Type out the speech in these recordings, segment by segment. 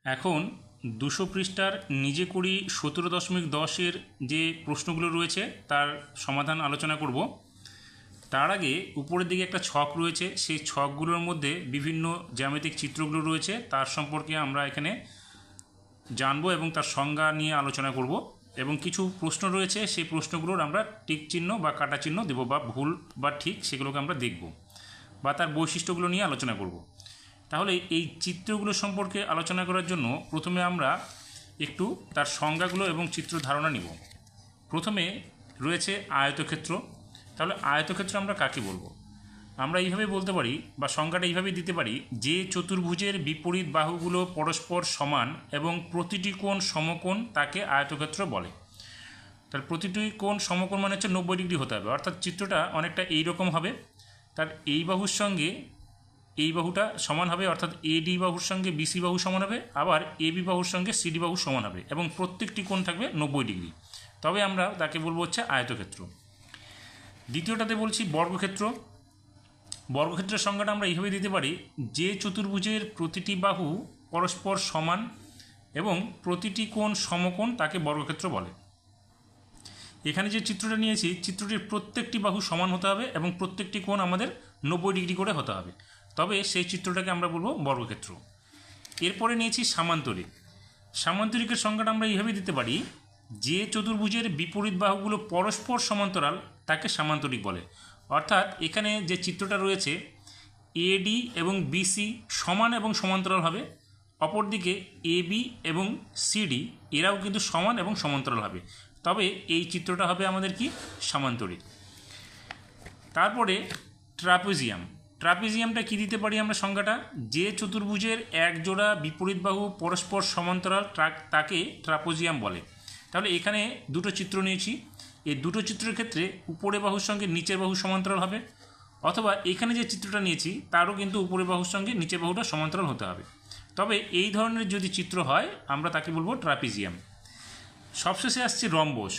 এখন 200 পৃষ্ঠার নিজে করি 17.10-এর যে প্রশ্নগুলো রয়েছে তার সমাধান আলোচনা করব। তার আগে উপরের দিকে একটা ছক রয়েছে, সেই ছকগুলোর মধ্যে বিভিন্ন জ্যামিতিক চিত্রগুলো রয়েছে, তার সম্পর্কে আমরা এখানে জানবো এবং তার সংজ্ঞা নিয়ে আলোচনা করব। এবং কিছু প্রশ্ন রয়েছে, সেই প্রশ্নগুলোর আমরা টিক চিহ্ন বা কাটা চিহ্ন দেবো, বা ভুল বা ঠিক সেগুলোকে আমরা দেখব, বা তার বৈশিষ্ট্যগুলো নিয়ে আলোচনা করব। তাহলে এই চিত্রগুলো সম্পর্কে আলোচনা করার জন্য প্রথমে আমরা একটু তার সংজ্ঞাগুলো এবং চিত্র ধারণা নিব। প্রথমে রয়েছে আয়তক্ষেত্র। তাহলে আয়তক্ষেত্র আমরা কাকে বলবো? আমরা এইভাবে বলতে পারি, বা সংজ্ঞাটা এইভাবে দিতে পারি, যে চতুর্ভুজের বিপরীত বাহুগুলো পরস্পর সমান এবং প্রতিটি কোণ সমকোণ তাকে আয়তক্ষেত্র বলে। তার প্রতিটি কোণ সমকোণ মানে হচ্ছে 90 ডিগ্রি হতে হবে, অর্থাৎ চিত্রটা অনেকটা এইরকম হবে। তার এই বাহুর সঙ্গে এই বাহুটা সমান হবে, অর্থাৎ এডি বাহুর সঙ্গে বিসি বাহু সমান হবে, আবার এবি বাহুর সঙ্গে সিডি বাহু সমান হবে, এবং প্রত্যেকটি কোণ থাকবে 90 ডিগ্রি। তবে আমরা তাকে বলবো হচ্ছে আয়তক্ষেত্র। দ্বিতীয়টাতে বলছি বর্গক্ষেত্র। বর্গক্ষেত্রের সংজ্ঞাটা আমরা এইভাবে দিতে পারি, যে চতুর্ভুজের প্রতিটি বাহু পরস্পর সমান এবং প্রতিটি কোণ সমকোণ তাকে বর্গক্ষেত্র বলে। এখানে যে চিত্রটা নিয়েছি, চিত্রটির প্রত্যেকটি বাহু সমান হতে হবে এবং প্রত্যেকটি কোণ আমাদের 90 ডিগ্রি করে হতে হবে, তবে সেই চিত্রটাকে আমরা বলবো বর্গক্ষেত্র। এরপরে নিয়েছি সামান্তরিক। সামান্তরিকের সংজ্ঞাটা আমরা এইভাবে দিতে পারি, যে চতুর্ভুজের বিপরীত বাহুগুলো পরস্পর সমান্তরাল তাকে সামান্তরিক বলে। অর্থাৎ এখানে যে চিত্রটা রয়েছে, এডি এবং বিসি সমান এবং সমান্তরাল হবে, অপরদিকে এবি এবং সিডি এরাও কিন্তু সমান এবং সমান্তরাল হবে, তবে এই চিত্রটা হবে আমাদের কি সামান্তরিক। তারপরে ট্রাপিজিয়াম। ট্রাপিজিয়ামটা কি দিতে পারি আমরা সংজ্ঞাটা, যে চতুর্ভুজের এক জোড়া বিপরীত বাহু পরস্পর সমান্তরাল তাকে ট্রাপিজিয়াম বলে। তাহলে এখানে দুটো চিত্র নিয়েছি, এই দুটো চিত্রের ক্ষেত্রে উপরের বাহুর সঙ্গে নিচের বাহু সমান্তরাল হবে, অথবা এখানে যে চিত্রটা নিয়েছি তারও কিন্তু উপরের বাহুর সঙ্গে নিচের বাহুটা সমান্তরাল হতে হবে। তবে এই ধরনের যদি চিত্র হয় আমরা তাকে বলবো ট্রাপিজিয়াম। সবশেষে আসছে রম্বস।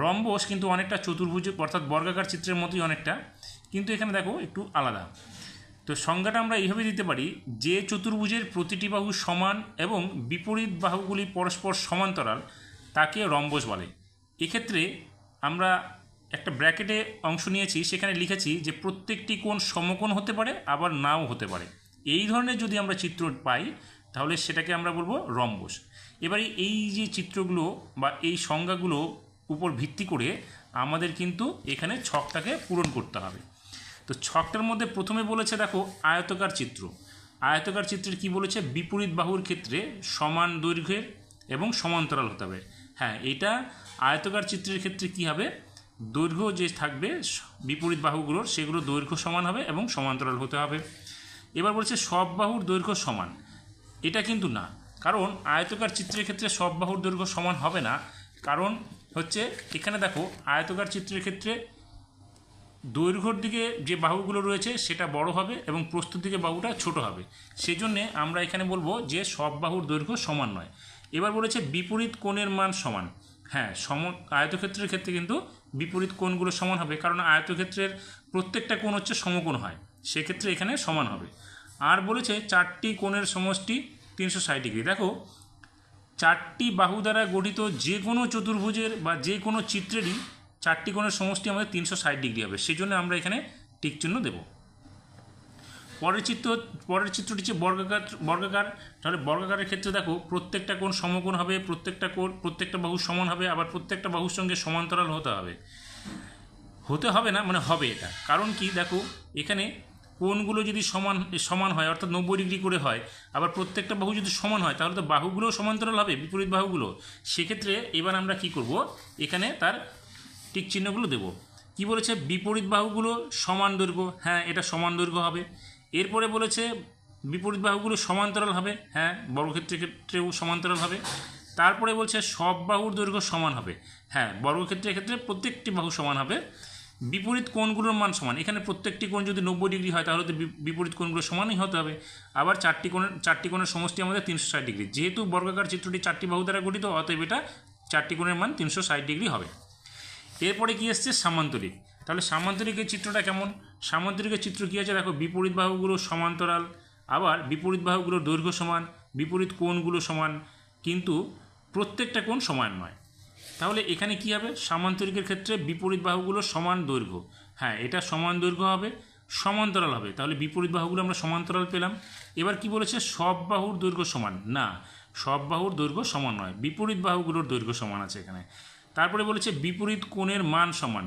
রম্বস কিন্তু অনেকটা চতুর্ভুজ অর্থাৎ বর্গাকার চিত্রের মতোই অনেকটা, কিন্তু এখানে দেখো একটু আলাদা। তো সংজ্ঞাটা আমরা এইভাবে দিতে পারি, যে চতুর্ভুজের প্রতিটি বাহু সমান এবং বিপরীত বাহুগুলি পরস্পর সমান্তরাল তাকে রম্বস বলে। এক্ষেত্রে আমরা একটা ব্র্যাকেটে অংশ নিয়েছি, সেখানে লিখেছি যে প্রত্যেকটি কোণ সমকোণ হতে পারে আবার নাও হতে পারে। এই ধরনের যদি আমরা চিত্র পাই তাহলে সেটাকে আমরা বলবো রম্বস। এবারে এই যে চিত্রগুলো বা এই সংজ্ঞাগুলো উপর ভিত্তি করে আমাদের কিন্তু এখানে ছকটাকে পূরণ করতে হবে। তো ছকটার মধ্যে প্রথমে বলেছে দেখো আয়তকার চিত্র। আয়তকার চিত্রের কি বলেছে, বিপরীত বাহুর ক্ষেত্রে সমান দৈর্ঘ্যের এবং সমান্তরাল হতে হবে। হ্যাঁ, এটা আয়তকার চিত্রের ক্ষেত্রে কি হবে, দৈর্ঘ্য যে থাকবে বিপরীত বাহুগুলোর সেগুলো দৈর্ঘ্য সমান হবে এবং সমান্তরাল হতে হবে। এবার বলছে সব বাহুর দৈর্ঘ্য সমান। এটা কিন্তু না, কারণ আয়তকার চিত্রের ক্ষেত্রে সব বাহুর দৈর্ঘ্য সমান হবে না। কারণ হচ্ছে এখানে দেখো আয়তকার চিত্রের ক্ষেত্রে দৈর্ঘ্যর দিকে যে বাহুগুলো রয়েছে সেটা বড় হবে এবং প্রস্থর দিকে বাহুটা ছোট হবে, সেজন্যে আমরা এখানে বলবো যে সব বাহুর দৈর্ঘ্য সমান নয়। এবার বলেছে বিপরীত কোণের মান সমান। হ্যাঁ, আয়তক্ষেত্রের ক্ষেত্রে কিন্তু বিপরীত কোণগুলো সমান হবে, কারণ আয়তক্ষেত্রের প্রত্যেকটা কোণ হচ্ছে সমকোণ হয়, সেক্ষেত্রে এখানে সমান হবে। আর বলেছে চারটি কোণের সমষ্টি 360 ডিগ্রি। দেখো, চারটি বাহু দ্বারা গঠিত যে কোনো চতুর্ভুজের বা যে কোনো চিত্রেরই চারটি কোণের সমষ্টি আমাদের 360 ডিগ্রি হবে, সেই জন্য আমরা এখানে টিক চিহ্ন দেব। পরের চিত্রটি হচ্ছে বর্গাকার। তাহলে বর্গাকারের ক্ষেত্রে দেখো প্রত্যেকটা কোণ সমকোণ হবে, প্রত্যেকটা বাহু সমান হবে, আবার প্রত্যেকটা বাহুর সঙ্গে সমান্তরাল হতে হবে না মানে হবে। এটা কারণ কি, দেখো এখানে কোণগুলো যদি সমান হয় অর্থাৎ 90 ডিগ্রি করে হয়, আবার প্রত্যেকটা বাহু যদি সমান হয় তাহলে তো বাহুগুলোও সমান্তরাল হবে, বিপরীত বাহুগুলো। সেক্ষেত্রে এবার আমরা কি করব, এখানে তার টিক চিহ্নগুলো দেব। কি বলেছে, বিপরীত বাহুগুলো সমান দৈর্ঘ্য। হ্যাঁ, এটা সমান দৈর্ঘ্য হবে। এরপরে বলেছে বিপরীত বাহুগুলো সমান্তরাল হবে। হ্যাঁ, বর্গক্ষেত্রের ক্ষেত্রেও সমান্তরাল হবে। তারপরে বলছে সব বাহুর দৈর্ঘ্য সমান হবে। হ্যাঁ, বর্গক্ষেত্রের ক্ষেত্রে প্রত্যেকটি বাহু সমান হবে। বিপরীত কোণগুলোর মান সমান। এখানে প্রত্যেকটি কোণ যদি 90 ডিগ্রি হয় তাহলে তো বিপরীত কোণগুলো সমানই হতে হবে। আবার চারটি কোণের সমষ্টি আমাদের 360 ডিগ্রি। যেহেতু বর্গাকার চিত্রটি চারটি বাহু দ্বারা গঠিত, অতএব এটা চারটি কোণের মান 360 ডিগ্রি হবে। এরপরে কি আসছে সামান্তরিক। তাহলে সামান্তরিকের চিত্রটা কেমন, সামান্তরিকের চিত্র কী আছে দেখো, বিপরীত বাহুগুলো সমান্তরাল, আবার বিপরীত বাহুগুলোর দৈর্ঘ্য সমান, বিপরীত কোণগুলো সমান, কিন্তু প্রত্যেকটা কোণ সমান নয়। তাহলে এখানে কি হবে, সামান্তরিকের ক্ষেত্রে বিপরীত বাহুগুলো সমান দৈর্ঘ্য, হ্যাঁ এটা সমান দৈর্ঘ্য হবে, সমান্তরাল হবে, তাহলে বিপরীত বাহুগুলো আমরা সমান্তরাল পেলাম। এবার কি বলেছে, সব বাহুর দৈর্ঘ্য সমান, না সব বাহুর দৈর্ঘ্য সমান নয়, বিপরীত বাহুগুলোর দৈর্ঘ্য সমান আছে এখানে। তারপরে বলেছে বিপরীত কোণের মান সমান,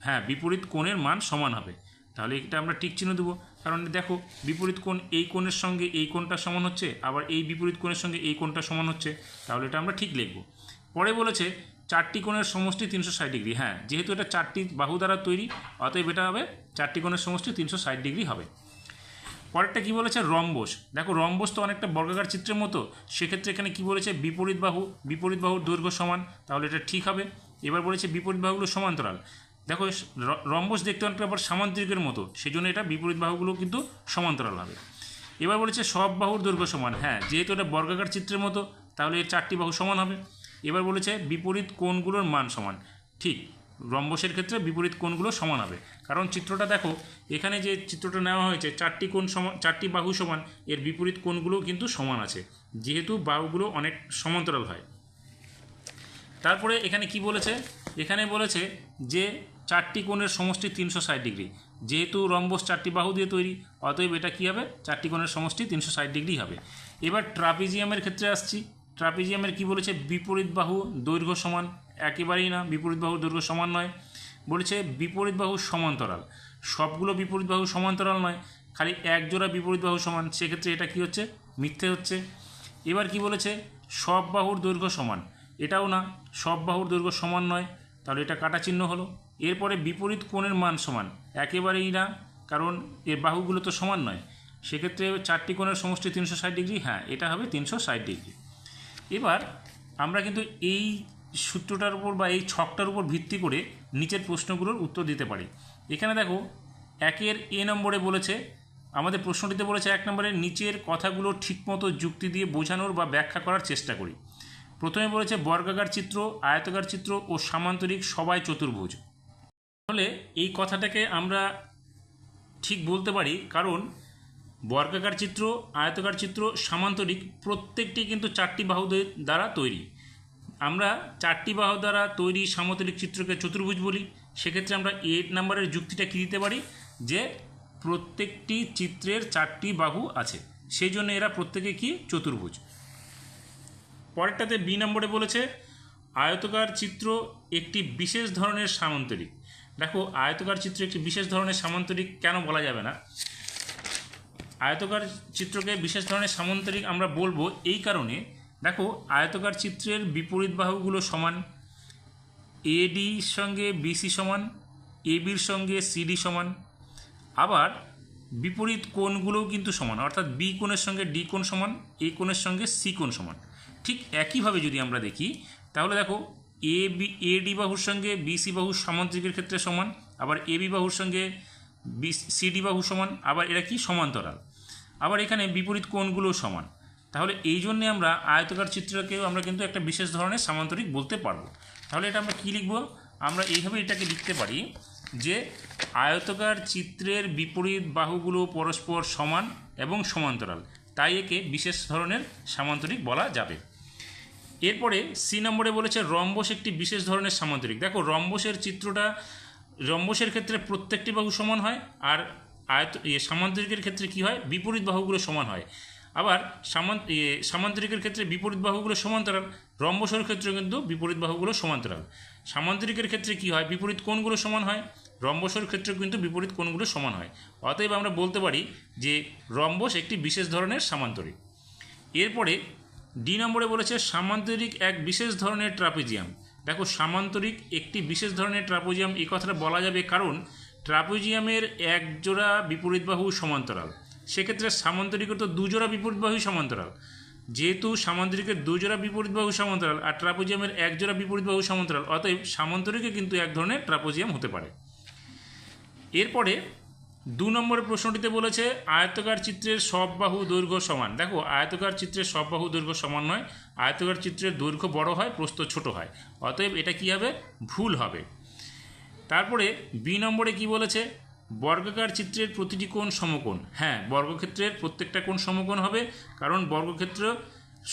হ্যাঁ বিপরীত কোণের মান সমান হবে, তাহলে এটা আমরা টিক চিহ্ন দেবো, কারণ দেখো বিপরীত কোণ এই কোণের সঙ্গে এই কোণটা সমান হচ্ছে, আবার এই বিপরীত কোণের সঙ্গে এই কোণটা সমান হচ্ছে, তাহলে এটা আমরা ঠিক লিখব। পরে বলেছে চারটি কোণের সমষ্টি 360 ডিগ্রি, হ্যাঁ যেহেতু এটা চারটি বাহু দ্বারা তৈরি, অতএব এটা হবে চারটি কোণের সমষ্টি 360 ডিগ্রি হবে। পরেরটা কি বলেছে, রম্বস। দেখো রম্বস তো অনেকটা বর্গাকার চিত্রের মতো, সেক্ষেত্রে এখানে কি বলেছে, বিপরীত বাহুর দৈর্ঘ্য সমান, তাহলে এটা ঠিক হবে। এবার বলেছে বিপরীত বাহুগুলো সমান্তরাল, দেখো রম্বস দেখতে অনেকটা আবার সামান্তরিকের মতো, সেই জন্য এটা বিপরীত বাহুগুলো কিন্তু সমান্তরাল হবে। এবার বলেছে সব বাহুর দৈর্ঘ্য সমান, হ্যাঁ যেহেতু এটা বর্গাকার চিত্রের মতো, তাহলে এর চারটি বাহু সমান হবে। এবার বলেছে বিপরীত কোণগুলোর মান সমান, ঠিক রম্বসের ক্ষেত্রে বিপরীত কোণগুলো সমান হবে, কারণ চিত্রটা দেখো এখানে যে চিত্রটা নেওয়া হয়েছে চারটি কোণ সমান, চারটি বাহু সমান, এর বিপরীত কোণগুলো কিন্তু সমান আছে, যেহেতু বাহুগুলো অনেক সমান্তরাল হয়। তারপরে এখানে কি বলেছে, এখানে বলেছে যে চারটি কোণের সমষ্টি 360 ডিগ্রি, যেহেতু রম্বস চারটি বাহু দিয়ে তৈরি, অতএব এটা কী হবে, চারটি কোণের সমষ্টি 360 ডিগ্রি হবে। এবার ট্রাপিজিয়ামের ক্ষেত্রে আসছি, ট্রাপিজিয়ামের কি বলেছে, বিপরীত বাহু দৈর্ঘ্য সমান, একেবারেই না, বিপরীত বাহুর দৈর্ঘ্য সমান নয়, বলেছে বিপরীত বাহু সমান্তরাল, সবগুলো বিপরীত বাহু সমান্তরাল নয়, খালি এক জোড়া বিপরীত বাহু সমান, সেক্ষেত্রে এটা কি হচ্ছে, মিথ্যে হচ্ছে। এবার কি বলেছে, সব বাহুর দৈর্ঘ্য সমান, এটাও না, সব বাহুর দৈর্ঘ্য সমান নয়, তাহলে এটা কাটা চিহ্ন হলো। এরপরে বিপরীত কোণের মান সমান, একেবারেই না, কারণ এর বাহুগুলো তো সমান নয়, সেক্ষেত্রে চারটি কোণের সমষ্টি 360 ডিগ্রি, হ্যাঁ এটা হবে 360 ডিগ্রি। এবার আমরা কিন্তু এই সূত্রটার উপর বা এই ছকটার উপর ভিত্তি করে নিচের প্রশ্নগুলোর উত্তর দিতে পারি। এখানে দেখো একের এ নম্বরে বলেছে, আমাদের প্রশ্নটিতে বলেছে 1 নম্বরের নিচের কথাগুলো ঠিকমতো যুক্তি দিয়ে বোঝানোর বা ব্যাখ্যা করার চেষ্টা করি। প্রথমে বলেছে বর্গাকার চিত্র, আয়তাকার চিত্র ও সামান্তরিক সবাই চতুর্ভুজ। তাহলে এই কথাটাকে আমরা ঠিক বলতে পারি, কারণ বর্গাকার চিত্র, আয়তাকার চিত্র, সামান্তরিক প্রত্যেকটি কিন্তু চারটি বাহু দ্বারা তৈরি। আমরা চারটি বাহু দ্বারা তৈরি সামান্তরিক চিত্রকে চতুর্ভুজ বলি। সেক্ষেত্রে আমরা 8 নম্বরের যুক্তিটা কী দিতে পারি, যে প্রত্যেকটি চিত্রের চারটি বাহু আছে, সেই জন্য এরা প্রত্যেকে কি চতুর্ভুজ। পরেরটাতে বি নম্বরে বলেছে আয়তকার চিত্র একটি বিশেষ ধরনের সামান্তরিক। দেখো আয়তকার চিত্র একটি বিশেষ ধরনের সামান্তরিক কেন বলা যাবে না, আয়তকার চিত্রকে বিশেষ ধরনের সামান্তরিক আমরা বলবো এই কারণে, দেখো আয়তকার চিত্রের বিপরীত বাহুগুলো সমান, এডির সঙ্গে বিসি সমান, এবির সঙ্গে সিডি সমান, আবার বিপরীত কোণগুলোও কিন্তু সমান, অর্থাৎ বি কোণের সঙ্গে ডি কোণ সমান, এ কোণের সঙ্গে সি কোণ সমান। ঠিক একইভাবে যদি আমরা দেখি, তাহলে দেখো এডি বাহুর সঙ্গে বিসি বাহু সামান্তরিকের ক্ষেত্রে সমান, আবার এবি বাহুর সঙ্গে সিডি বাহু সমান, আবার এরা কি সমান্তরাল, আবার এখানে বিপরীত কোণগুলোও সমান। তাহলে এই জন্যে আমরা আয়তকার চিত্রকেও আমরা কিন্তু একটা বিশেষ ধরনের সামান্তরিক বলতে পারবো। তাহলে এটা আমরা কী লিখব, আমরা এইভাবে এটাকে লিখতে পারি যে আয়তকার চিত্রের বিপরীত বাহুগুলো পরস্পর সমান এবং সমান্তরাল, তাই একে বিশেষ ধরনের সামান্তরিক বলা যাবে। এরপরে সি নম্বরে বলেছে রম্বস একটি বিশেষ ধরনের সামান্তরিক। দেখো রম্বসের ক্ষেত্রে প্রত্যেকটি বাহু সমান হয়, আর সামান্তরিকের ক্ষেত্রে কি হয়, বিপরীত বাহুগুলো সমান হয়। আবার সামান্তরিকের ক্ষেত্রে বিপরীত বাহুগুলো সমান্তরাল, রম্বসের ক্ষেত্রে কিন্তু বিপরীত বাহুগুলো সমান্তরাল। সামান্তরিকের ক্ষেত্রে কি হয়, বিপরীত কোণগুলো সমান হয়, রম্বসের ক্ষেত্রে কিন্তু বিপরীত কোণগুলো সমান হয়। অতএব আমরা বলতে পারি যে রম্বস একটি বিশেষ ধরনের সামান্তরিক। এরপরে ডি নম্বরে বলেছে সামান্তরিক এক বিশেষ ধরনের ট্রাপিজিয়াম। দেখো সামান্তরিক একটি বিশেষ ধরনের ট্রাপিজিয়াম, এই কথাটা বলা যাবে কারণ ট্রাপিজিয়ামের এক জোড়া বিপরীত বাহু সমান্তরাল, সেক্ষেত্রে সামান্তরিকের তো দুজোড়া বিপরীত বাহু সমান্তরাল, যেহেতু সামান্তরিকের দুজোড়া বিপরীত বাহু সমান্তরাল আর ট্রাপিজিয়ামের এক জোড়া বিপরীত বাহু সমান্তরাল, অতএব সামান্তরিকে কিন্তু এক ধরনের ট্রাপিজিয়াম হতে পারে। এরপরে 2 নম্বরের প্রশ্নটিতে বলেছে আয়তকার চিত্রের সব বাহু দৈর্ঘ্য সমান। দেখো আয়তকার চিত্রের সব বাহু দৈর্ঘ্য সমান নয়, আয়তকার চিত্রের দৈর্ঘ্য বড় হয়, প্রস্থ ছোট হয়, অতএব এটা কী হবে, ভুল হবে। তারপরে বি নম্বরে কি বলেছে, বর্গাকার চিত্রের প্রতিটি কোণ সমকোণ। হ্যাঁ, বর্গক্ষেত্রের প্রত্যেকটা কোণ সমকোণ হবে, কারণ বর্গক্ষেত্র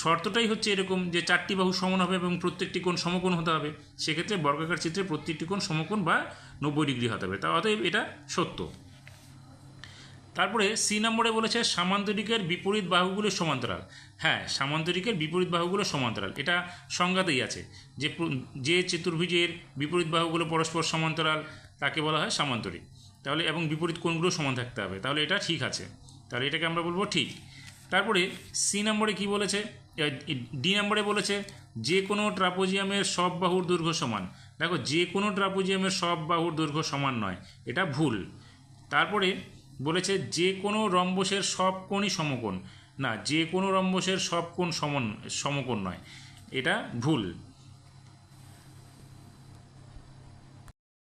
শর্তটাই হচ্ছে এরকম যে 4টি বাহু সমান হবে এবং প্রত্যেকটি কোণ সমকোণ হতে হবে। সেক্ষেত্রে বর্গাকার চিত্রের প্রত্যেকটি কোণ সমকোণ বা 90 ডিগ্রি হতে হবে, তা অতএব এটা সত্য। তারপরে সি নম্বরে বলেছে সামান্তরিকের বিপরীত বাহুগুলো সমান্তরাল। হ্যাঁ, সামান্তরিকের বিপরীত বাহুগুলো সমান্তরাল, এটা সংজ্ঞাতেই আছে যে চতুর্ভুজের বিপরীত বাহুগুলো পরস্পর সমান্তরাল তাকে বলা হয় সামান্তরিক। তাহলে এবং বিপরীত কোণগুলো সমান থাকতে হবে, তাহলে এটা ঠিক আছে, তাহলে এটাকে আমরা বলবো ঠিক। তারপরে সি নম্বরে কি বলেছে, ডি নম্বরে বলেছে যে কোনো ট্রাপোজিয়ামের সব বাহুর দৈর্ঘ্য সমান। দেখো, যে কোনো ট্রাপোজিয়ামের সব বাহুর দৈর্ঘ্য সমান নয়, এটা ভুল। তারপরে বলেছে যে কোনো রম্বসের সব কোণই সমকোণ। না, যে কোনো রম্বসের সব কোণ সমকোণ নয়, এটা ভুল।